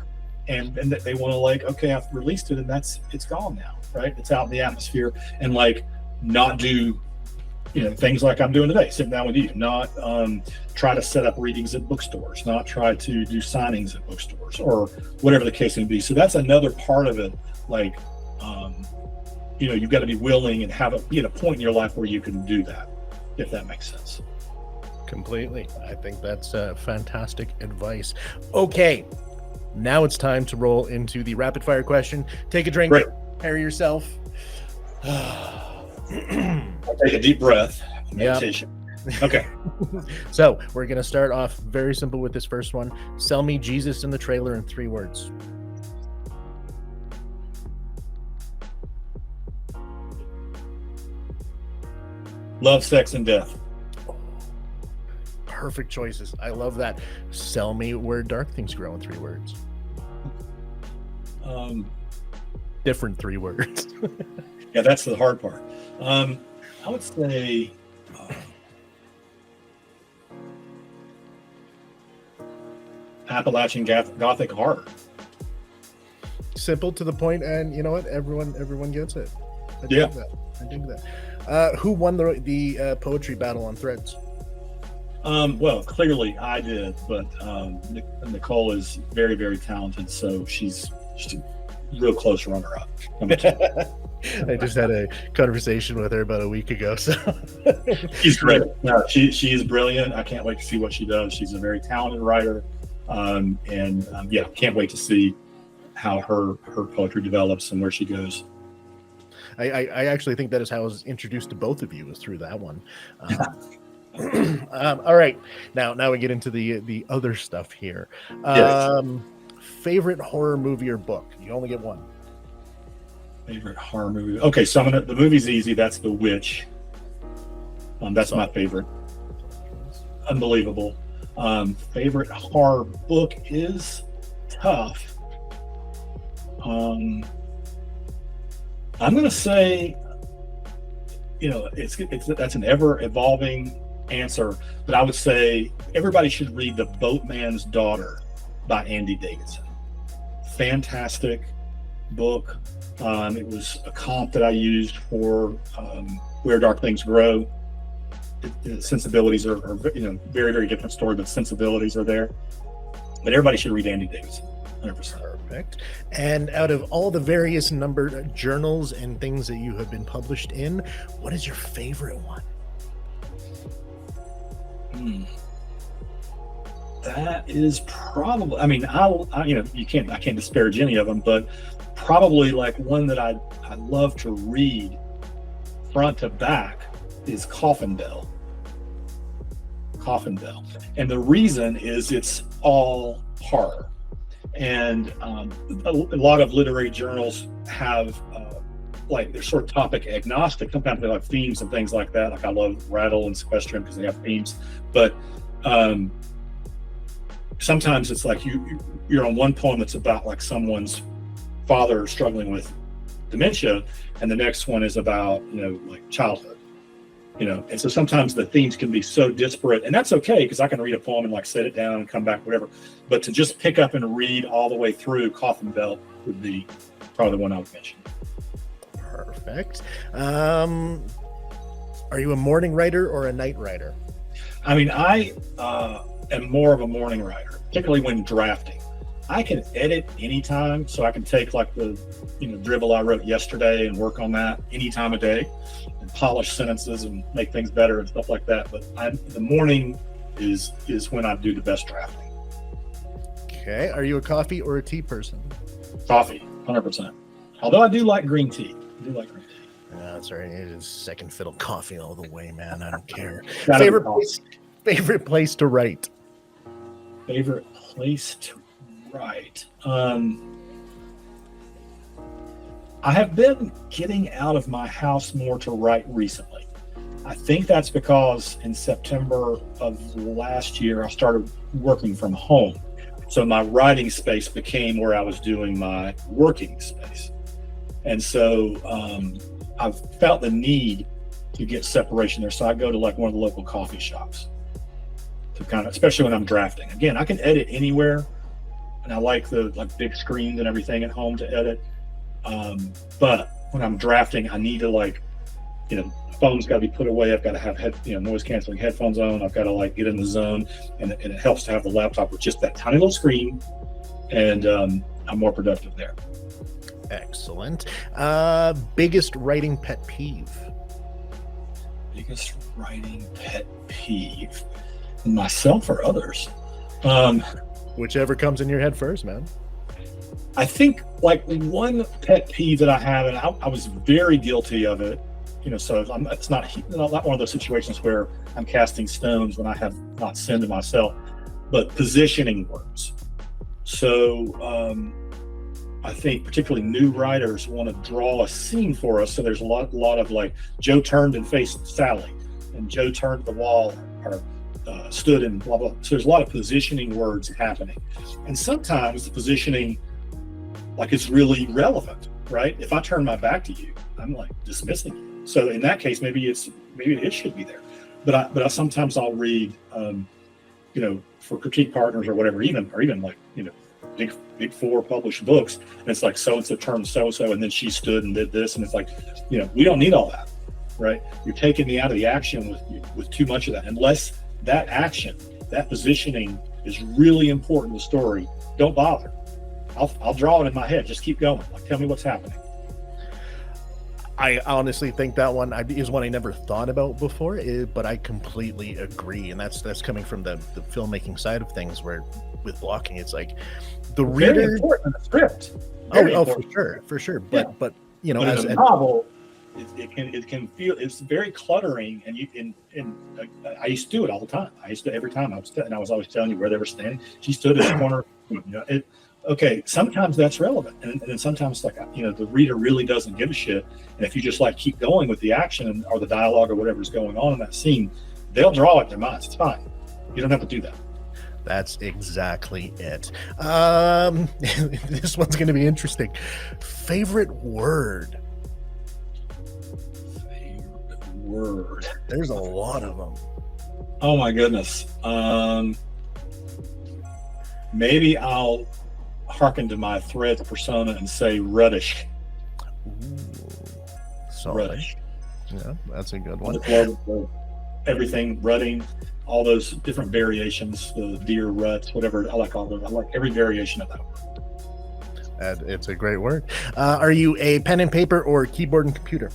and they want to, like, okay, I've released it and it's gone now, right? It's out in the atmosphere, and, like, not do things like I'm doing today, sitting down with you, not try to set up readings at bookstores, not try to do signings at bookstores, or whatever the case may be. So that's another part of it. Like, you've got to be willing and be at a point in your life where you can do that, if that makes sense. Completely. I think that's fantastic advice. Okay, now it's time to roll into the rapid fire question. Take a drink, prepare yourself. Take a deep breath. Meditation. Yep. Okay. So we're going to start off very simple with this first one. Sell me Jesus in the trailer in 3 words. Love, sex, and death. Perfect choices. I love that. Sell me where dark things grow in 3 words. Different 3 words. Yeah, that's the hard part. I would say Appalachian Gothic horror. Simple, to the point, and you know what? Everyone gets it. I dig that. Who won the poetry battle on Threads? Well, clearly I did, but Nicole is very, very talented, so she's a real close runner-up. I just had a conversation with her about a week ago, so she's great. No, she is brilliant. I can't wait to see what she does. She's a very talented writer, can't wait to see how her poetry develops and where she goes. I actually think that is how I was introduced to both of you, was through that one. All right, now we get into the other stuff here. Yes. Favorite horror movie or book? You only get one. Favorite horror movie. Okay, so the movie's easy. That's The Witch. That's my favorite. Unbelievable. Favorite horror book is tough. I'm gonna say, that's an ever evolving answer, but I would say everybody should read The Boatman's Daughter by Andy Davidson. Fantastic book. It was a comp that I used for Where Dark Things Grow. The sensibilities are very, very different story, but sensibilities are there. But everybody should read Andy Davidson, 100%. Perfect. And out of all the various numbered journals and things that you have been published in, what is your favorite one? That is probably, I can't disparage any of them, but probably like one that I love to read front to back is Coffin Bell. And the reason is it's all horror. And a lot of literary journals have they're sort of topic agnostic. Sometimes they have themes and things like that. Like I love Rattle and Sequestrian because they have themes. But sometimes it's like you're on one poem that's about like someone's father struggling with dementia, and the next one is about like childhood. And so sometimes the themes can be so disparate, and that's okay because I can read a poem and like set it down and come back, whatever. But to just pick up and read all the way through, Coffin Bell would be probably the one I would mention. Perfect. Are you a morning writer or a night writer? I am more of a morning writer, particularly when drafting. I can edit anytime, so I can take like the dribble I wrote yesterday and work on that any time of day and polish sentences and make things better and stuff like that. But the morning is when I do the best drafting. Okay. Are you a coffee or a tea person? Coffee, 100%. Although I do like green tea. That's right. It is second fiddle coffee all the way, man. I don't care. Favorite place to write? Favorite place to write? I have been getting out of my house more to write recently. I think that's because in September of last year, I started working from home. So my writing space became where I was doing my working space. And so I've felt the need to get separation there. So I go to like one of the local coffee shops to kind of, especially when I'm drafting. Again, I can edit anywhere, and I like the big screens and everything at home to edit. But when I'm drafting, I need to the phone's got to be put away. I've got to have noise canceling headphones on. I've got to get in the zone, and it helps to have the laptop with just that tiny little screen, and I'm more productive there. Excellent. Biggest writing pet peeve? Biggest writing pet peeve? Myself or others? Whichever comes in your head first, man. I think one pet peeve that I have, and I was very guilty of it, so it's not one of those situations where I'm casting stones when I have not sinned to myself, but positioning words. So I think particularly new writers want to draw a scene for us. So there's a lot of Joe turned and faced Sally, and Joe turned to the wall, or stood and blah, blah. So there's a lot of positioning words happening. And sometimes the positioning is really relevant, right? If I turn my back to you, I'm dismissing you. So in that case, maybe it should be there. But I sometimes I'll read, for critique partners or whatever, even big four published books, and it's so-and-so turned so-and-so, and then she stood and did this, and it's we don't need all that, right? You're taking me out of the action with too much of that. Unless that action, that positioning is really important to the story, don't bother. I'll draw it in my head. Just keep going. Tell me what's happening. I honestly think that one is one I never thought about before, but I completely agree. And that's coming from the filmmaking side of things, where with blocking, it's the reader. Very important in the script. For sure. But as a novel, it can feel, it's very cluttering, and I used to do it all the time. Every time I was always telling you where they were standing. She stood in the corner. okay, sometimes that's relevant, and then sometimes like the reader really doesn't give a shit, and if you just like keep going with the action or the dialogue or whatever's going on in that scene, they'll draw it in their minds. It's fine. You don't have to do that. That's exactly it. This one's going to be interesting. Favorite word? Favorite word? There's a lot of them. Oh my goodness. Maybe I'll hearken to my Threads persona and say reddish. Ooh, solid. Reddish. Yeah, that's a good one. Everything, rutting, all those different variations, the deer ruts, whatever. I like all those. I like every variation of that word. It's a great word. Are you a pen and paper or keyboard and computer?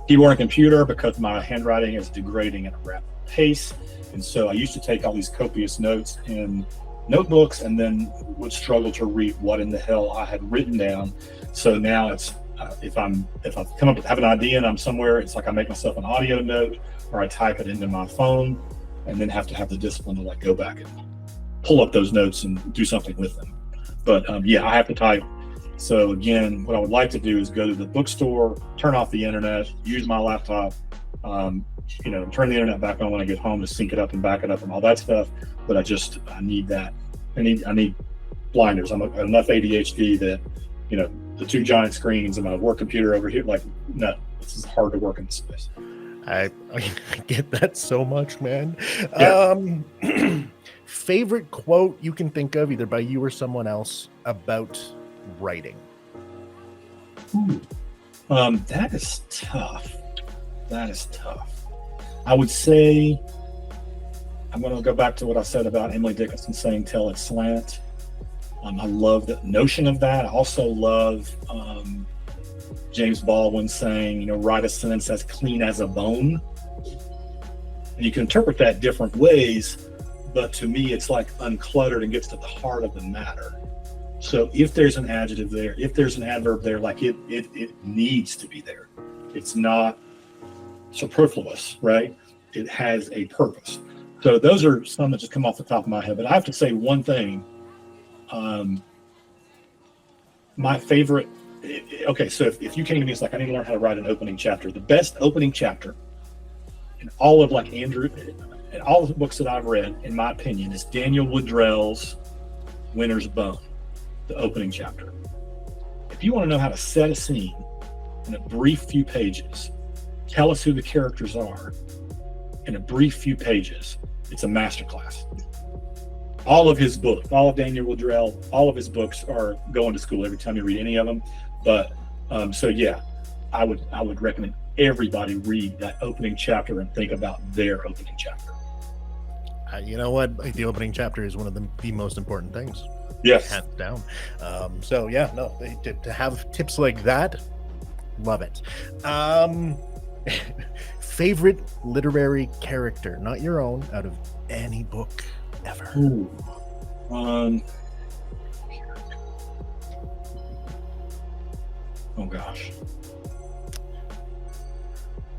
Keyboard and computer, because my handwriting is degrading at a rapid pace. And so I used to take all these copious notes in notebooks and then would struggle to read what in the hell I had written down. So now it's if I come up with have an idea and I'm somewhere, it's like I make myself an audio note or I type it into my phone, and then have to have the discipline to like go back and pull up those notes and do something with them. But yeah, I have to type. So again, what I would like to do is go to the bookstore, turn off the internet, use my laptop, turn the internet back on when I get home to sync it up and back it up and all that stuff. But I need that. I need blinders. I'm enough ADHD that, the two giant screens and my work computer over here, like, no, this is hard to work in this space. I get that so much, man. Yeah. Favorite quote you can think of, either by you or someone else, about writing? That is tough. I would say, I'm going to go back to what I said about Emily Dickinson saying, tell it slant. I love the notion of that. I also love James Baldwin saying, write a sentence as clean as a bone. And you can interpret that different ways, but to me, it's like uncluttered and gets to the heart of the matter. So if there's an adjective there, if there's an adverb there, like it needs to be there. It's not superfluous, right? It has a purpose. So those are some that just come off the top of my head. But I have to say one thing. My favorite. Okay, so if you came to me, it's like I need to learn how to write an opening chapter. The best opening chapter in all of Andrew, in all of the books that I've read, in my opinion, is Daniel Woodrell's Winter's Bone, the opening chapter. If you want to know how to set a scene in a brief few pages, tell us who the characters are in a brief few pages, it's a masterclass. All of his books, all of Daniel Woodrell, all of his books are going to school every time you read any of them. But so yeah, I would recommend everybody read that opening chapter and think about their opening chapter. You know what? The opening chapter is one of the most important things. Yes. Hands down. So yeah, no, to have tips like that, love it. Favorite literary character, not your own, out of any book ever. Ooh. Oh gosh.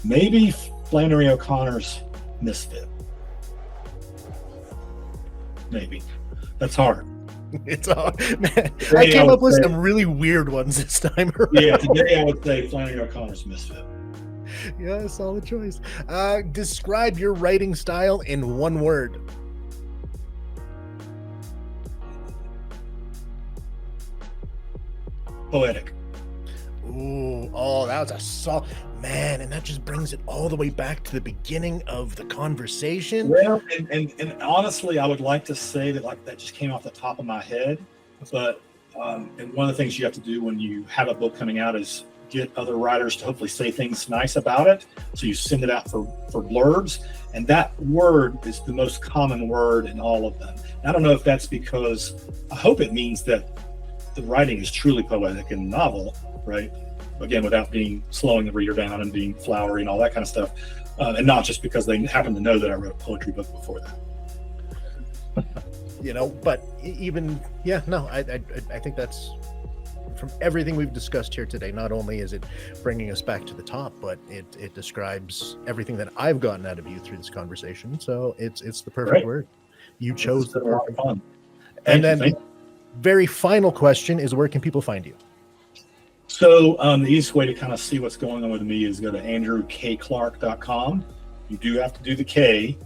Maybe Flannery O'Connor's Misfit. Maybe. That's hard. It's hard. Man, I came up with some really weird ones this time around. Yeah, today I would say Flannery O'Connor's Misfit. Yeah, solid choice. Describe your writing style in one word. Poetic. Ooh, that was a solid, man, and that just brings it all the way back to the beginning of the conversation. Well, and honestly, I would like to say that that just came off the top of my head, but and one of the things you have to do when you have a book coming out is get other writers to hopefully say things nice about it. So you send it out for blurbs, and that word is the most common word in all of them. And I don't know if that's because I hope it means that the writing is truly poetic and novel, right? Again, without slowing the reader down and being flowery and all that kind of stuff, and not just because they happen to know that I wrote a poetry book before that. But even I think that's, from everything we've discussed here today, not only is it bringing us back to the top, but it describes everything that I've gotten out of you through this conversation. So it's the perfect word. You chose the perfect fun. And then very final question is, where can people find you? So the easiest way to kind of see what's going on with me is go to andrewkclark.com. You do have to do the K,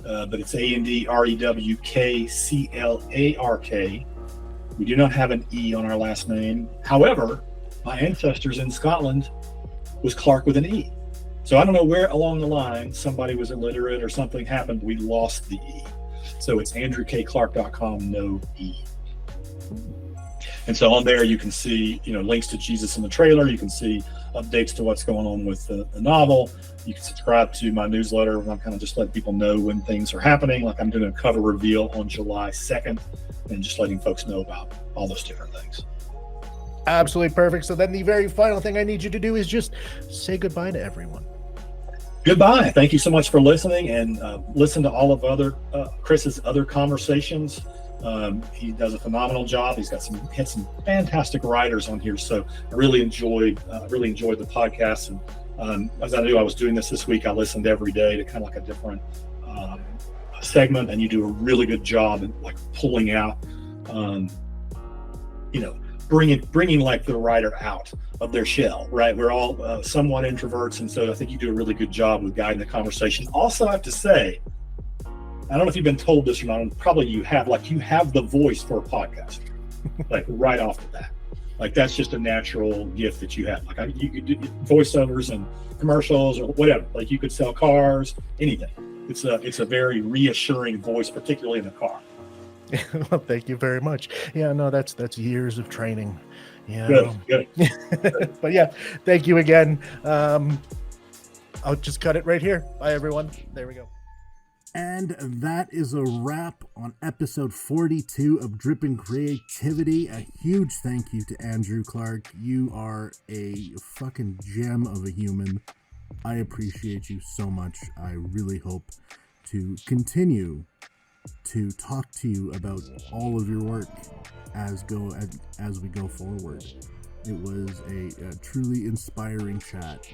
but it's AndrewKClark. We do not have an E on our last name. However, my ancestors in Scotland was Clark with an E. So I don't know where along the line somebody was illiterate or something happened. We lost the E. So it's andrewkclark.com, no E. And so on there, you can see, links to Jesus in the trailer. You can see updates to what's going on with the novel. You can subscribe to my newsletter where I'm kind of just letting people know when things are happening. Like I'm doing a cover reveal on July 2nd and just letting folks know about all those different things. Absolutely perfect. So then the very final thing I need you to do is just say goodbye to everyone. Goodbye. Thank you so much for listening, and listen to all of Chris's other conversations. He does a phenomenal job. He's got some fantastic writers on here. So I really enjoyed the podcast. And as I knew I was doing this week, I listened every day to kind of like a different segment, and you do a really good job in like pulling out, bringing like the writer out of their shell, right? We're all somewhat introverts. And so I think you do a really good job with guiding the conversation. Also, I have to say, I don't know if you've been told this or not, and probably you have the voice for a podcast, like right off the bat. Like that's just a natural gift that you have. Like you could do voiceovers and commercials or whatever. Like you could sell cars, anything. It's a very reassuring voice, particularly in the car. Well, thank you very much. Yeah, no, that's years of training. Yeah. Good. But yeah, thank you again. I'll just cut it right here. Bye, everyone. There we go. And that is a wrap on episode 42 of Dripping Creativity. A huge thank you to Andrew Clark. You are a fucking gem of a human. I appreciate you so much. I really hope to continue to talk to you about all of your work as we go forward. It was a truly inspiring chat.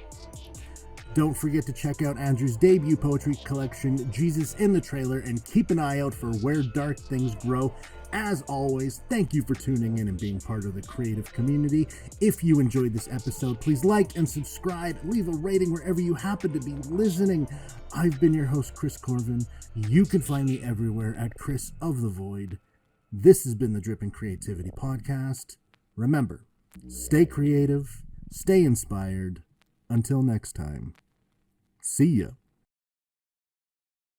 Don't forget to check out Andrew's debut poetry collection, Jesus in the Trailer, and keep an eye out for Where Dark Things Grow. As always, thank you for tuning in and being part of the creative community. If you enjoyed this episode, please like and subscribe. Leave a rating wherever you happen to be listening. I've been your host, Chris Corvan. You can find me everywhere at Chris of the Void. This has been the Dripping Creativity Podcast. Remember, stay creative, stay inspired. Until next time, see ya.